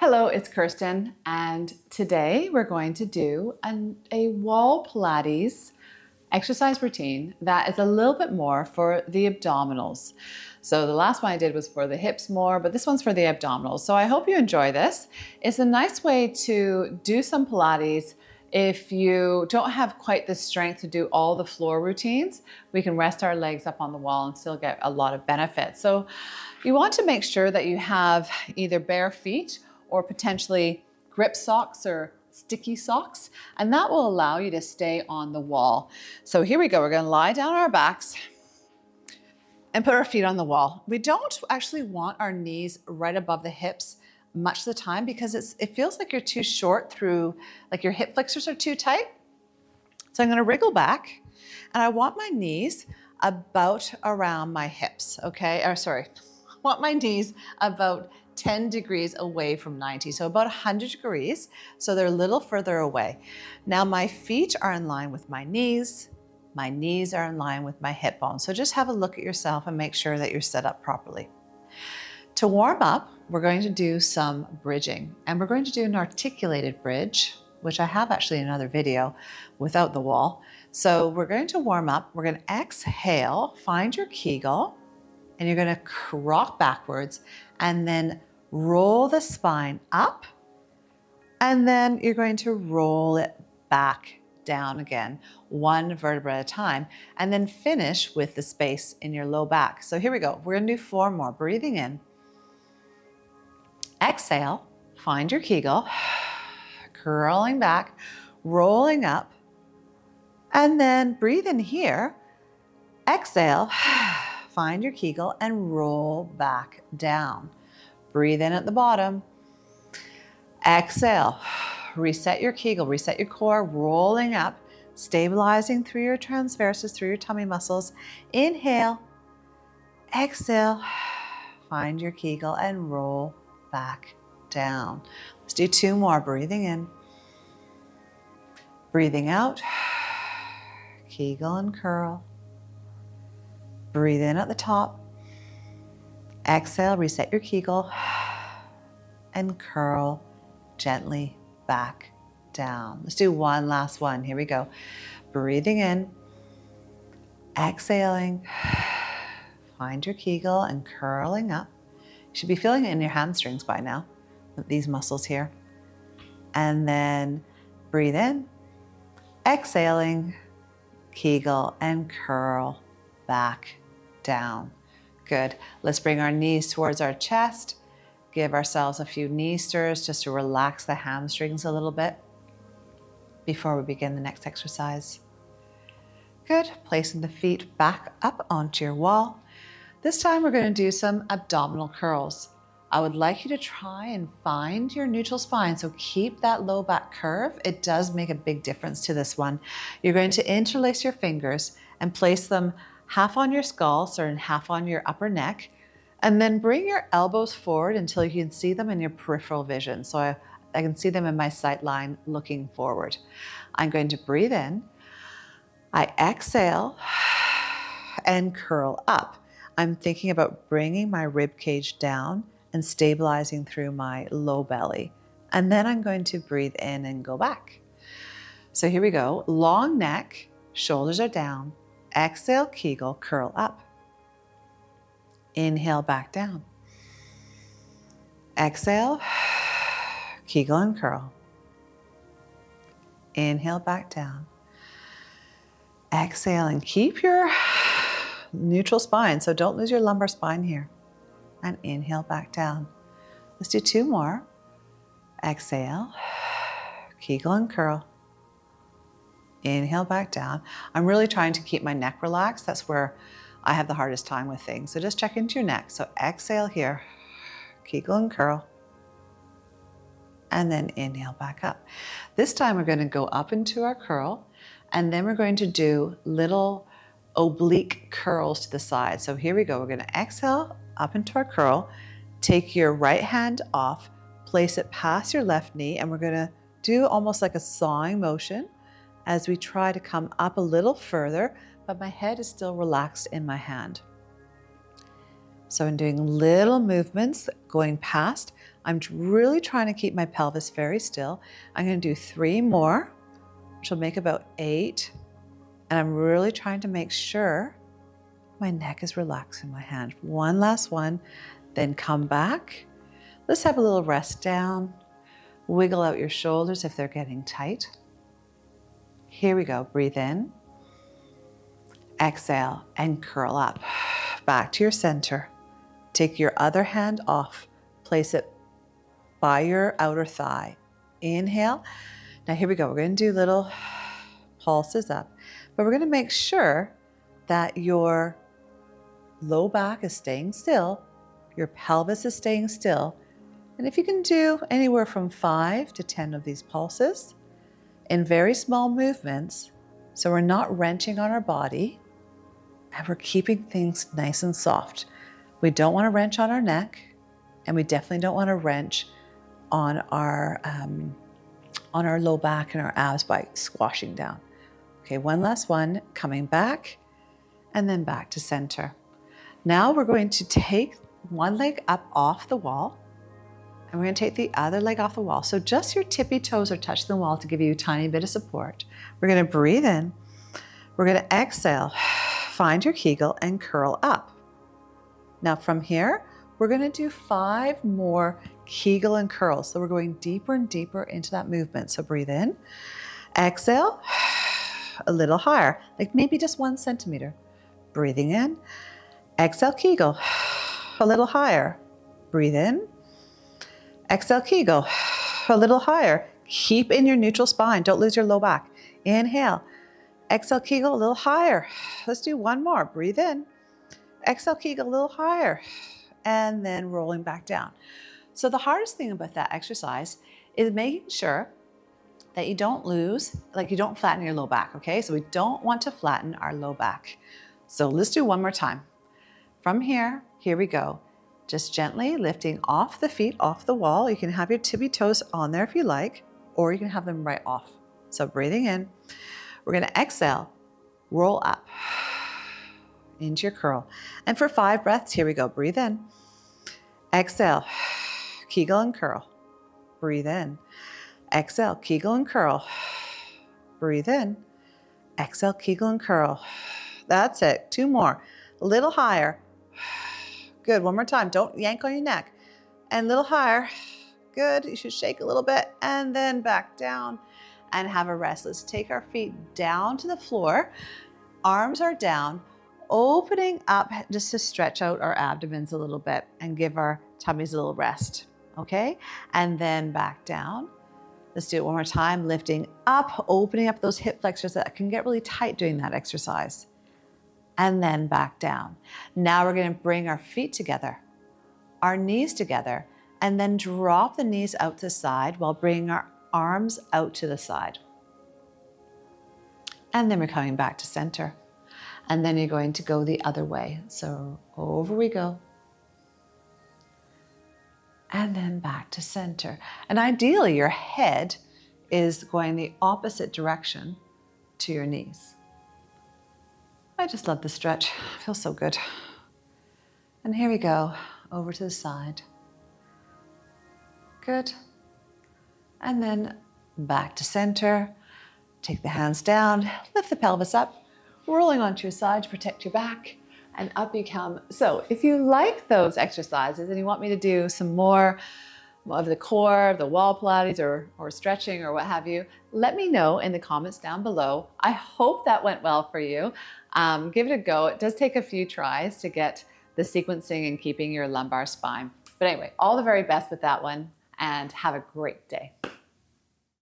Hello, it's Kirsten, and today we're going to do a wall Pilates exercise routine that is a little bit more for the abdominals. So the last one I did was for the hips more, but this one's for the abdominals. So I hope you enjoy this. It's a nice way to do some Pilates. If you don't have quite the strength to do all the floor routines, we can rest our legs up on the wall and still get a lot of benefit. So you want to make sure that you have either bare feet or potentially grip socks or sticky socks, and that will allow you to stay on the wall. So here we go. We're going to lie down on our backs and put our feet on the wall. We don't actually want our knees right above the hips much of the time because it feels like you're too short through, like your hip flexors are too tight. So I'm going to wriggle back, and I want my knees about around my hips, okay? Or sorry, I want my knees about 10 degrees away from 90, so about 100 degrees, so they're a little further away. Now my feet are in line with my knees are in line with my hip bones. So just have a look at yourself and make sure that you're set up properly. To warm up, we're going to do some bridging, and we're going to do an articulated bridge, which I have actually in another video without the wall. So we're going to warm up, we're going to exhale, find your Kegel, and you're going to rock backwards and then roll the spine up, and then you're going to roll it back down again, one vertebra at a time, and then finish with the space in your low back. So here we go. We're going to do 4 more. Breathing in. Exhale, find your Kegel, curling back, rolling up, and then breathe in here. Exhale, find your Kegel and roll back down. Breathe in at the bottom. Exhale, reset your Kegel, reset your core, rolling up, stabilizing through your transverses, through your tummy muscles. Inhale, exhale, find your Kegel and roll back down. Let's do 2 more. Breathing in, breathing out, Kegel and curl. Breathe in at the top. Exhale, reset your Kegel and curl gently back down. Let's do one last one. Here we go. Breathing in, exhaling, find your Kegel and curling up. You should be feeling it in your hamstrings by now, with these muscles here. And then breathe in, exhaling, Kegel and curl back down. Good. Let's bring our knees towards our chest. Give ourselves a few knee stirs just to relax the hamstrings a little bit before we begin the next exercise. Good. Placing the feet back up onto your wall. This time we're going to do some abdominal curls. I would like you to try and find your neutral spine. So keep that low back curve. It does make a big difference to this one. You're going to interlace your fingers and place them half on your skull, so half on your upper neck, and then bring your elbows forward until you can see them in your peripheral vision. So I can see them in my sight line looking forward. I'm going to breathe in. I exhale and curl up. I'm thinking about bringing my rib cage down and stabilizing through my low belly. And then I'm going to breathe in and go back. So here we go. Long neck, shoulders are down. Exhale, Kegel, curl up. Inhale, back down. Exhale, Kegel and curl. Inhale, back down. Exhale and keep your neutral spine, so don't lose your lumbar spine here. And inhale, back down. Let's do 2 more. Exhale, Kegel and curl. Inhale, back down. I'm really trying to keep my neck relaxed. That's where I have the hardest time with things. So just check into your neck. So exhale here, Kegel and curl. And then inhale back up. This time we're going to go up into our curl, and then we're going to do little oblique curls to the side. So here we go. We're going to exhale up into our curl. Take your right hand off, place it past your left knee, and we're going to do almost like a sawing motion as we try to come up a little further, but my head is still relaxed in my hand. So I'm doing little movements going past. I'm really trying to keep my pelvis very still. I'm going to do 3 more, which will make about 8. And I'm really trying to make sure my neck is relaxed in my hand. One last one, then come back. Let's have a little rest down. Wiggle out your shoulders if they're getting tight. Here we go. Breathe in. Exhale and curl up. Back to your center. Take your other hand off. Place it by your outer thigh. Inhale. Now here we go. We're going to do little pulses up, but we're going to make sure that your low back is staying still, your pelvis is staying still. And if you can do anywhere from 5 to 10 of these pulses in very small movements, so we're not wrenching on our body and we're keeping things nice and soft. We don't want to wrench on our neck, and we definitely don't want to wrench on our low back and our abs by squashing down. Okay, one last one, coming back and then back to center. Now we're going to take one leg up off the wall, and we're going to take the other leg off the wall. So just your tippy toes are touching the wall to give you a tiny bit of support. We're going to breathe in. We're going to exhale, find your Kegel and curl up. Now from here, we're going to do 5 more Kegel and curls. So we're going deeper and deeper into that movement. So breathe in, exhale, a little higher, like maybe just 1 centimeter. Breathing in, exhale, Kegel, a little higher. Breathe in, exhale, Kegel, a little higher. Keep in your neutral spine. Don't lose your low back. Inhale, exhale, Kegel, a little higher. Let's do 1 more. Breathe in, exhale, Kegel, a little higher, and then rolling back down. So the hardest thing about that exercise is making sure that you don't lose, like you don't flatten your low back, okay? So we don't want to flatten our low back. So let's do 1 more time. From here we go. Just gently lifting off the feet, off the wall. You can have your tippy toes on there if you like, or you can have them right off. So breathing in, we're gonna exhale, roll up into your curl. And for 5 breaths, here we go. Breathe in, exhale, Kegel and curl. Breathe in, exhale, Kegel and curl. Breathe in, exhale, Kegel and curl. That's it. 2 more. A little higher. Good. 1 more time. Don't yank on your neck. And a little higher. Good. You should shake a little bit and then back down and have a rest. Let's take our feet down to the floor. Arms are down, opening up just to stretch out our abdomens a little bit and give our tummies a little rest. Okay? And then back down. Let's do it 1 more time. Lifting up, opening up those hip flexors that can get really tight doing that exercise. And then back down. Now we're going to bring our feet together, our knees together, and then drop the knees out to the side while bringing our arms out to the side. And then we're coming back to center. And then you're going to go the other way. So over we go. And then back to center. And ideally your head is going the opposite direction to your knees. I just love the stretch. It feels so good. And here we go, over to the side. Good. And then back to center. Take the hands down, lift the pelvis up, rolling onto your side to protect your back, and up you come. So if you like those exercises and you want me to do some more of the core, the wall Pilates or stretching or what have you, let me know in the comments down below. I hope that went well for you. Give it a go. It does take a few tries to get the sequencing and keeping your lumbar spine. But anyway, all the very best with that one, and have a great day.